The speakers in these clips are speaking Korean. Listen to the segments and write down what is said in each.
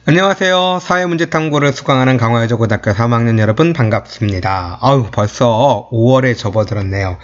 안녕하세요. 사회문제 탐구를 수강하는 강화여자고등학교 3학년 여러분 반갑습니다. 벌써 5월에 접어들었네요.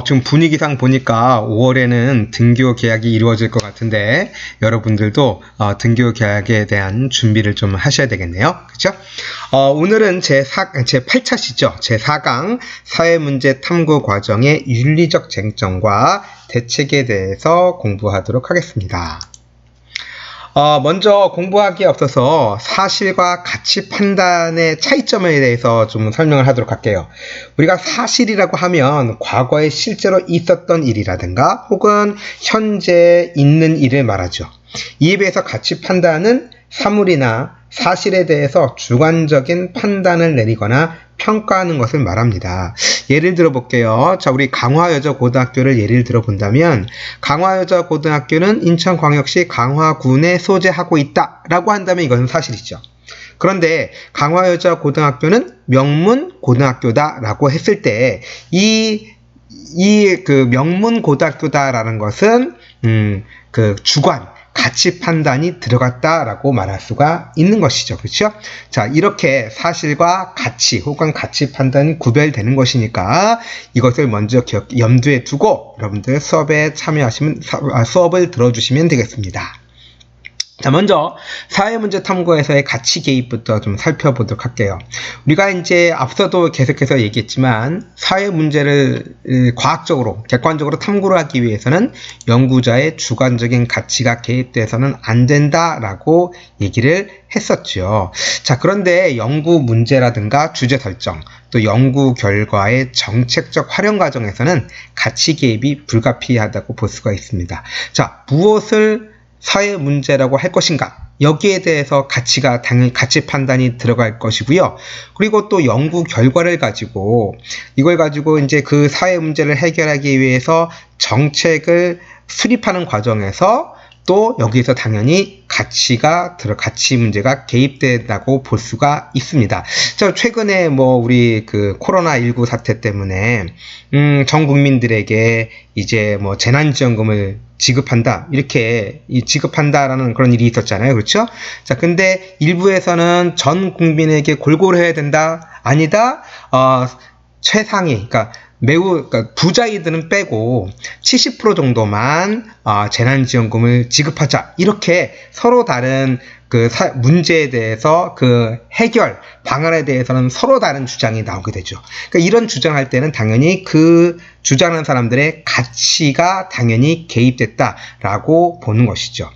지금 분위기상 보니까 5월에는 등교 계약이 이루어질 것 같은데 여러분들도 등교 계약에 대한 준비를 좀 하셔야 되겠네요. 그렇죠? 오늘은 제 8차시죠. 제 4강 사회문제 탐구 과정의 윤리적 쟁점과 대책에 대해서 공부하도록 하겠습니다. 먼저 공부하기에 앞서서 사실과 가치 판단의 차이점에 대해서 좀 설명을 하도록 할게요. 우리가 사실이라고 하면 과거에 실제로 있었던 일이라든가 혹은 현재 있는 일을 말하죠. 이에 비해서 가치 판단은 사물이나 사실에 대해서 주관적인 판단을 내리거나 평가하는 것을 말합니다. 예를 들어 볼게요. 자, 우리 강화여자고등학교를 예를 들어 본다면 강화여자고등학교는 인천광역시 강화군에 소재하고 있다라고 한다면 이것은 사실이죠. 그런데 강화여자고등학교는 명문고등학교다라고 했을 때 그 명문고등학교다라는 것은 그 주관 가치 판단이 들어갔다라고 말할 수가 있는 것이죠. 그렇죠? 자, 이렇게 사실과 가치 혹은 가치 판단이 구별되는 것이니까 이것을 먼저 염두에 두고 여러분들 수업에 참여하시면 수업을 들어주시면 되겠습니다. 자, 먼저 사회문제 탐구에서의 가치 개입부터 좀 살펴보도록 할게요. 우리가 이제 앞서도 계속해서 얘기했지만 사회문제를 과학적으로 객관적으로 탐구를 하기 위해서는 연구자의 주관적인 가치가 개입돼서는 안 된다라고 얘기를 했었죠. 자, 그런데 연구 문제라든가 주제 설정 또 연구 결과의 정책적 활용 과정에서는 가치 개입이 불가피하다고 볼 수가 있습니다. 자, 무엇을 사회 문제라고 할 것인가? 여기에 대해서 당연히 가치 판단이 들어갈 것이고요. 그리고 또 연구 결과를 가지고 이걸 가지고 이제 그 사회 문제를 해결하기 위해서 정책을 수립하는 과정에서 또 여기서 당연히 가치 문제가 개입된다고 볼 수가 있습니다. 자, 최근에 우리 그 코로나19 사태 때문에 전 국민들에게 이제 재난지원금을 지급한다라는 그런 일이 있었잖아요. 그렇죠? 자, 근데 일부에서는 전 국민에게 골고루 해야 된다, 아니다, 최상위, 그러니까 부자이들은 빼고 70% 정도만 재난지원금을 지급하자. 이렇게 서로 다른 문제에 대해서 해결 방안에 대해서는 서로 다른 주장이 나오게 되죠. 그러니까 이런 주장할 때는 당연히 그 주장하는 사람들의 가치가 당연히 개입됐다라고 보는 것이죠.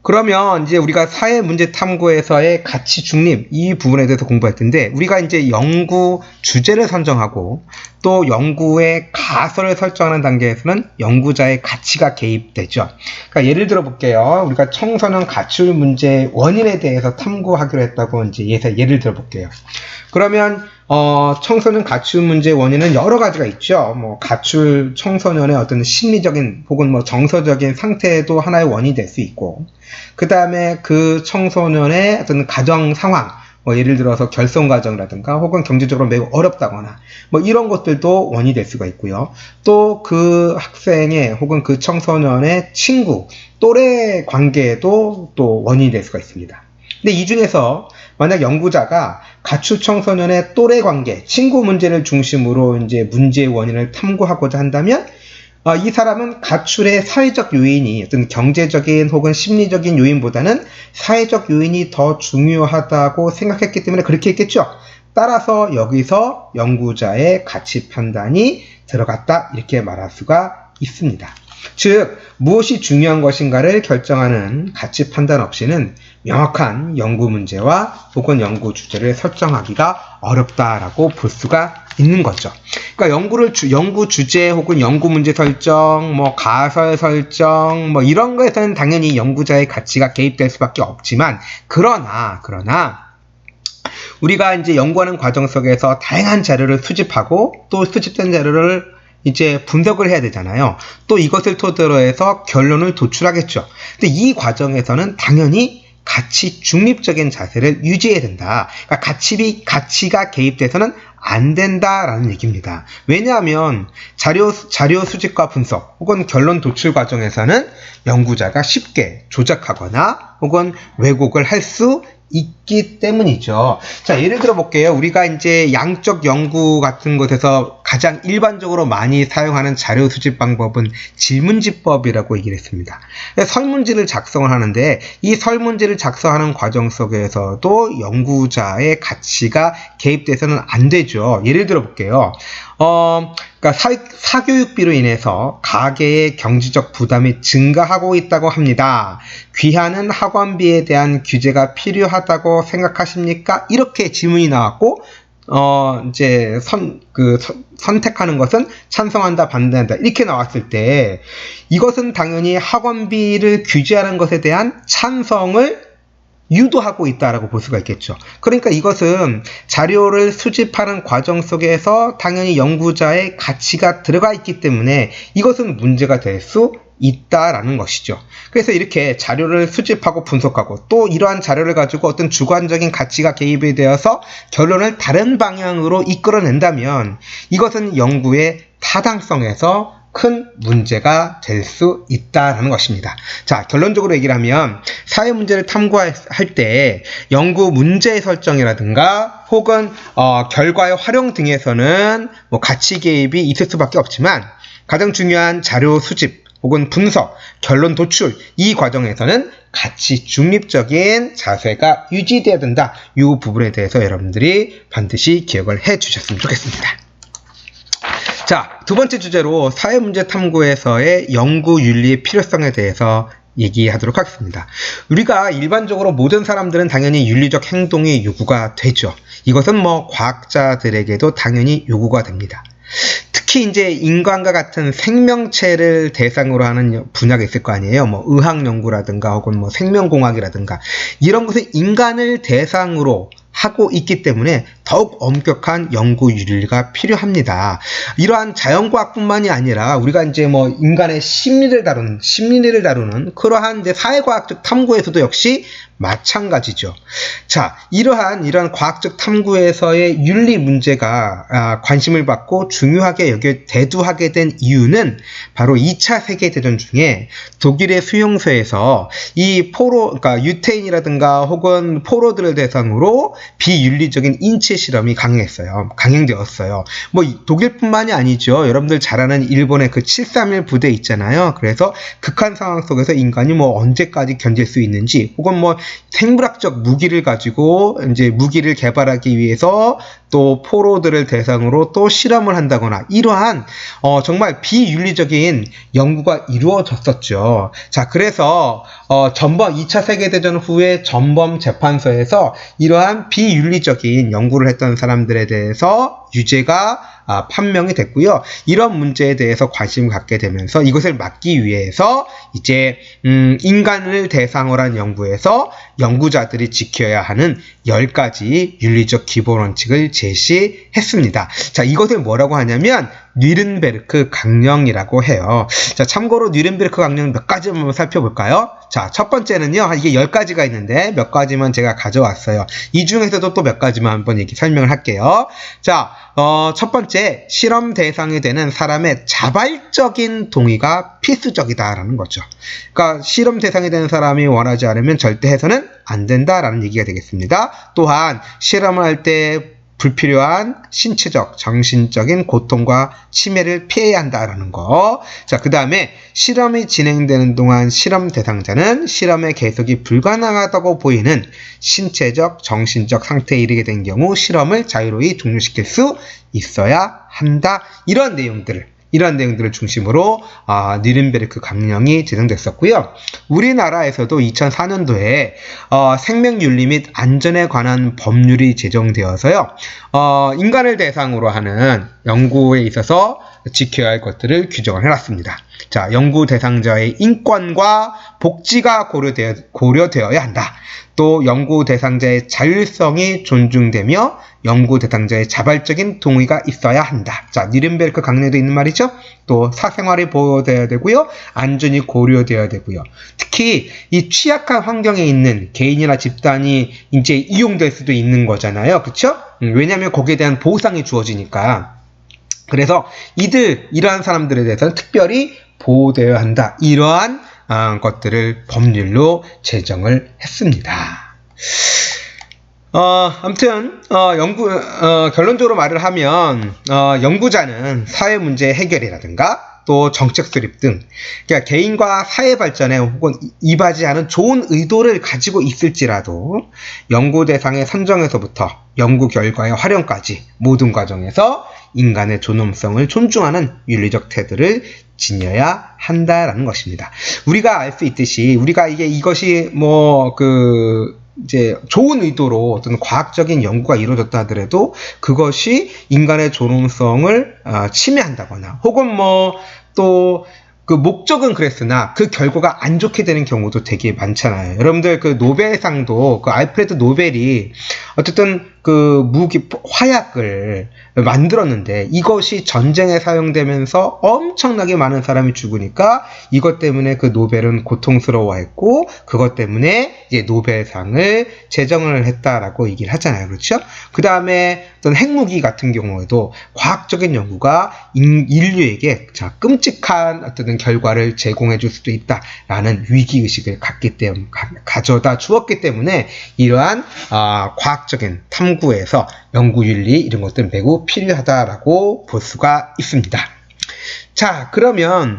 그러면 이제 우리가 사회문제 탐구에서의 가치 중립 이 부분에 대해서 공부할 텐데 우리가 이제 연구 주제를 선정하고 또 연구의 가설을 설정하는 단계에서는 연구자의 가치가 개입되죠. 그러니까 예를 들어 볼게요. 우리가 청소년 가출 문제 원인에 대해서 탐구하기로 했다고 이제 예를 들어 볼게요. 그러면 청소년 가출 문제 원인은 여러 가지가 있죠. 가출 청소년의 어떤 심리적인 혹은 정서적인 상태도 하나의 원인이 될 수 있고, 그 다음에 그 청소년의 어떤 가정 상황, 예를 들어서 결손 가정이라든가 혹은 경제적으로 매우 어렵다거나 이런 것들도 원인이 될 수가 있고요. 또 그 학생의 혹은 그 청소년의 친구, 또래 관계도 또 원인이 될 수가 있습니다. 근데 이 중에서 만약 연구자가 가출 청소년의 또래 관계, 친구 문제를 중심으로 이제 문제의 원인을 탐구하고자 한다면 이 사람은 가출의 사회적 요인이 어떤 경제적인 혹은 심리적인 요인보다는 사회적 요인이 더 중요하다고 생각했기 때문에 그렇게 했겠죠. 따라서 여기서 연구자의 가치 판단이 들어갔다 이렇게 말할 수가 있습니다. 즉 무엇이 중요한 것인가를 결정하는 가치 판단 없이는 명확한 연구 문제와 혹은 연구 주제를 설정하기가 어렵다라고 볼 수가 있는 거죠. 그러니까 연구 주제 혹은 연구 문제 설정, 가설 설정, 이런 거에서는 당연히 연구자의 가치가 개입될 수밖에 없지만, 그러나 우리가 이제 연구하는 과정 속에서 다양한 자료를 수집하고 또 수집된 자료를 이제 분석을 해야 되잖아요. 또 이것을 토대로 해서 결론을 도출하겠죠. 근데 이 과정에서는 당연히 가치 중립적인 자세를 유지해야 된다. 그러니까 가치가 개입돼서는 안 된다라는 얘기입니다. 왜냐하면 자료 수집과 분석 혹은 결론 도출 과정에서는 연구자가 쉽게 조작하거나 혹은 왜곡을 할 수 있기 때문이죠. 자, 예를 들어 볼게요. 우리가 이제 양적 연구 같은 곳에서 가장 일반적으로 많이 사용하는 자료 수집 방법은 질문지법이라고 얘기를 했습니다. 설문지를 작성을 하는데 이 설문지를 작성하는 과정 속에서도 연구자의 가치가 개입돼서는 안 되죠. 예를 들어 볼게요. 그러니까 사교육비로 인해서 가계의 경제적 부담이 증가하고 있다고 합니다. 귀하는 학원비에 대한 규제가 필요하다고 생각하십니까? 이렇게 질문이 나왔고, 이제 선택하는 것은 찬성한다, 반대한다 이렇게 나왔을 때 이것은 당연히 학원비를 규제하는 것에 대한 찬성을 유도하고 있다라고 볼 수가 있겠죠. 그러니까 이것은 자료를 수집하는 과정 속에서 당연히 연구자의 가치가 들어가 있기 때문에 이것은 문제가 될 수 있다라는 것이죠. 그래서 이렇게 자료를 수집하고 분석하고 또 이러한 자료를 가지고 어떤 주관적인 가치가 개입이 되어서 결론을 다른 방향으로 이끌어낸다면 이것은 연구의 타당성에서 큰 문제가 될 수 있다는 것입니다. 자, 결론적으로 얘기를 하면 사회 문제를 탐구할 때 연구 문제 설정이라든가 혹은 결과의 활용 등에서는 뭐 가치 개입이 있을 수밖에 없지만 가장 중요한 자료 수집 혹은 분석, 결론 도출 이 과정에서는 가치 중립적인 자세가 유지되어야 된다. 이 부분에 대해서 여러분들이 반드시 기억을 해 주셨으면 좋겠습니다. 자, 두 번째 주제로 사회문제 탐구에서의 연구윤리의 필요성에 대해서 얘기하도록 하겠습니다. 우리가 일반적으로 모든 사람들은 당연히 윤리적 행동이 요구가 되죠. 이것은 뭐 과학자들에게도 당연히 요구가 됩니다. 특히 이제 인간과 같은 생명체를 대상으로 하는 분야가 있을 거 아니에요. 뭐 의학 연구라든가 혹은 뭐 생명공학이라든가 이런 것은 인간을 대상으로 하고 있기 때문에 더욱 엄격한 연구 윤리가 필요합니다. 이러한 자연과학뿐만이 아니라 우리가 이제 뭐 인간의 심리를 다루는 그러한 이제 사회과학적 탐구에서도 역시 마찬가지죠. 자, 이러한 과학적 탐구에서의 윤리 문제가 관심을 받고 중요하게 대두하게 된 이유는 바로 2차 세계대전 중에 독일의 수용소에서 이 그러니까 유태인이라든가 혹은 포로들을 대상으로 비윤리적인 인체 실험이 강행되었어요. 뭐 독일뿐만이 아니죠. 여러분들 잘 아는 일본의 그 731 부대 있잖아요. 그래서 극한 상황 속에서 인간이 뭐 언제까지 견딜 수 있는지 혹은 뭐 생물학적 무기를 가지고 이제 무기를 개발하기 위해서 또 포로들을 대상으로 또 실험을 한다거나 이러한 정말 비윤리적인 연구가 이루어졌었죠. 자, 그래서 전범 2차 세계대전 후에 전범 재판소에서 이러한 비윤리적인 연구를 했던 사람들에 대해서 유죄가 판명이 됐고요. 이런 문제에 대해서 관심을 갖게 되면서 이것을 막기 위해서 이제 인간을 대상으로 한 연구에서 연구자들이 지켜야 하는 10가지 윤리적 기본 원칙을 제시했습니다. 자, 이것을 뭐라고 하냐면 뉘른베르크 강령이라고 해요. 자, 참고로 뉘른베르크 강령 몇 가지 한번 살펴볼까요? 자, 첫 번째는요. 이게 10가지가 있는데 몇 가지만 제가 가져왔어요. 이 중에서도 또 몇 가지만 한번 설명을 할게요. 자, 첫 번째, 실험 대상이 되는 사람의 자발적인 동의가 필수적이다라는 거죠. 그러니까 실험 대상이 되는 사람이 원하지 않으면 절대 해서는 안 된다라는 얘기가 되겠습니다. 또한 실험을 할 때 불필요한 신체적, 정신적인 고통과 치매를 피해야 한다라는 거. 자, 그 다음에 실험이 진행되는 동안 실험 대상자는 실험의 계속이 불가능하다고 보이는 신체적, 정신적 상태에 이르게 된 경우 실험을 자유로이 종료시킬 수 있어야 한다. 이런 내용들을 중심으로 뉘른베르크 강령이 제정됐었고요. 우리나라에서도 2004년도에 생명윤리 및 안전에 관한 법률이 제정되어서요. 인간을 대상으로 하는 연구에 있어서 지켜야 할 것들을 규정을 해놨습니다. 자, 연구 대상자의 인권과 복지가 고려되어야 한다. 또 연구 대상자의 자율성이 존중되며 연구 대상자의 자발적인 동의가 있어야 한다. 자, 니른베르크 강령에도 있는 말이죠. 또 사생활이 보호되어야 되고요. 안전이 고려되어야 되고요. 특히 이 취약한 환경에 있는 개인이나 집단이 이제 이용될 수도 있는 거잖아요. 그렇죠? 왜냐하면 거기에 대한 보상이 주어지니까. 그래서 이러한 사람들에 대해서는 특별히 보호되어야 한다. 이러한 것들을 법률로 제정을 했습니다. 아무튼 결론적으로 말을 하면 연구자는 사회 문제 해결이라든가 또 정책 수립 등 그러니까 개인과 사회 발전에 혹은 이바지하는 좋은 의도를 가지고 있을지라도 연구 대상의 선정에서부터 연구 결과의 활용까지 모든 과정에서 인간의 존엄성을 존중하는 윤리적 태도를 지녀야 한다라는 것입니다. 우리가 알 수 있듯이 우리가 이것이 이제 좋은 의도로 어떤 과학적인 연구가 이루어졌다 하더라도 그것이 인간의 존엄성을 침해한다거나 혹은 또 그 목적은 그랬으나 그 결과가 안 좋게 되는 경우도 되게 많잖아요. 여러분들 그 노벨상도 그 알프레드 노벨이 어쨌든 그 화약을 만들었는데 이것이 전쟁에 사용되면서 엄청나게 많은 사람이 죽으니까 이것 때문에 그 노벨은 고통스러워했고 그것 때문에 이제 노벨상을 제정을 했다라고 얘기를 하잖아요. 그렇죠? 그 다음에 어떤 핵무기 같은 경우에도 과학적인 연구가 인류에게 끔찍한 어떤 결과를 제공해 줄 수도 있다라는 위기의식을 가져다 주었기 때문에 이러한 과학적인 탐구에서 연구윤리 이런 것들은 매우 필요하다라고 볼 수가 있습니다. 자, 그러면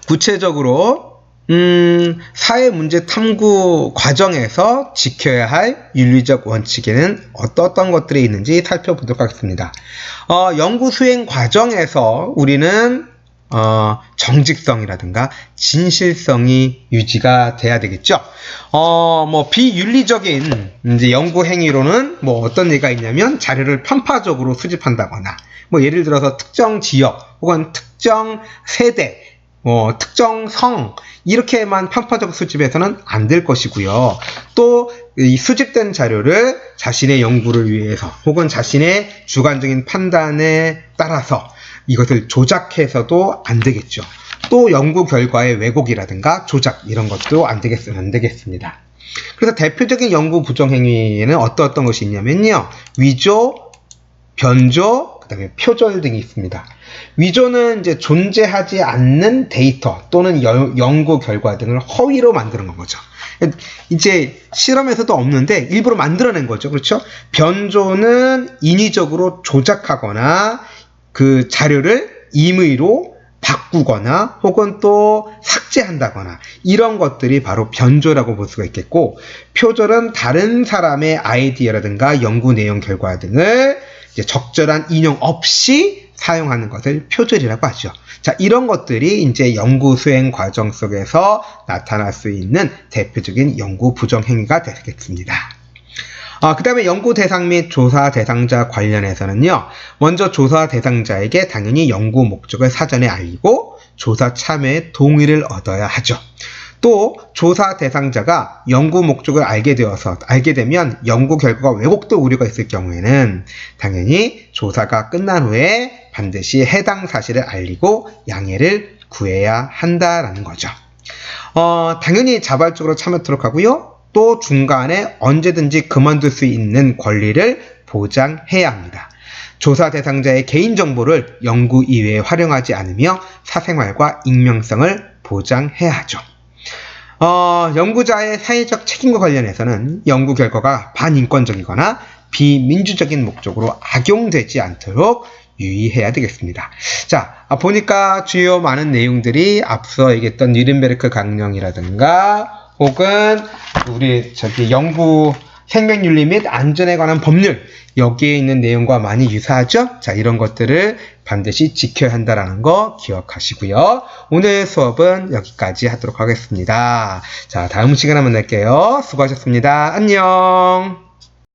구체적으로 사회문제 탐구 과정에서 지켜야 할 윤리적 원칙에는 어떤 것들이 있는지 살펴보도록 하겠습니다. 연구 수행 과정에서 우리는 정직성이라든가 진실성이 유지가 돼야 되겠죠. 비윤리적인 이제 연구 행위로는 어떤 예가 있냐면 자료를 편파적으로 수집한다거나 예를 들어서 특정 지역 혹은 특정 세대 특정 성 이렇게만 편파적 수집해서는 안 될 것이고요. 또 이 수집된 자료를 자신의 연구를 위해서 혹은 자신의 주관적인 판단에 따라서 이것을 조작해서도 안 되겠죠. 또 연구 결과의 왜곡이라든가 조작 이런 것도 안 되겠습니다. 그래서 대표적인 연구 부정행위에는 어떤 것이 있냐면요. 위조, 변조, 그 다음에 표절 등이 있습니다. 위조는 이제 존재하지 않는 데이터 또는 연구 결과 등을 허위로 만드는 거죠. 이제 실험에서도 없는데 일부러 만들어낸 거죠. 그렇죠? 변조는 인위적으로 조작하거나 그 자료를 임의로 바꾸거나 혹은 또 삭제한다거나 이런 것들이 바로 변조라고 볼 수가 있겠고, 표절은 다른 사람의 아이디어라든가 연구 내용 결과 등을 이제 적절한 인용 없이 사용하는 것을 표절이라고 하죠. 자, 이런 것들이 이제 연구 수행 과정 속에서 나타날 수 있는 대표적인 연구 부정 행위가 되겠습니다. 그 다음에 연구 대상 및 조사 대상자 관련해서는요, 먼저 조사 대상자에게 당연히 연구 목적을 사전에 알리고 조사 참여의 동의를 얻어야 하죠. 또 조사 대상자가 연구 목적을 알게 되면 연구 결과가 왜곡될 우려가 있을 경우에는 당연히 조사가 끝난 후에 반드시 해당 사실을 알리고 양해를 구해야 한다라는 거죠. 당연히 자발적으로 참여토록 하고요. 또 중간에 언제든지 그만둘 수 있는 권리를 보장해야 합니다. 조사 대상자의 개인정보를 연구 이외에 활용하지 않으며 사생활과 익명성을 보장해야 하죠. 연구자의 사회적 책임과 관련해서는 연구 결과가 반인권적이거나 비민주적인 목적으로 악용되지 않도록 유의해야 되겠습니다. 자, 보니까 주요 많은 내용들이 앞서 얘기했던 니른베르크 강령이라든가 혹은 우리 연구 생명윤리 및 안전에 관한 법률, 여기에 있는 내용과 많이 유사하죠? 자, 이런 것들을 반드시 지켜야 한다는 거 기억하시고요. 오늘 수업은 여기까지 하도록 하겠습니다. 자, 다음 시간에 만날게요. 수고하셨습니다. 안녕.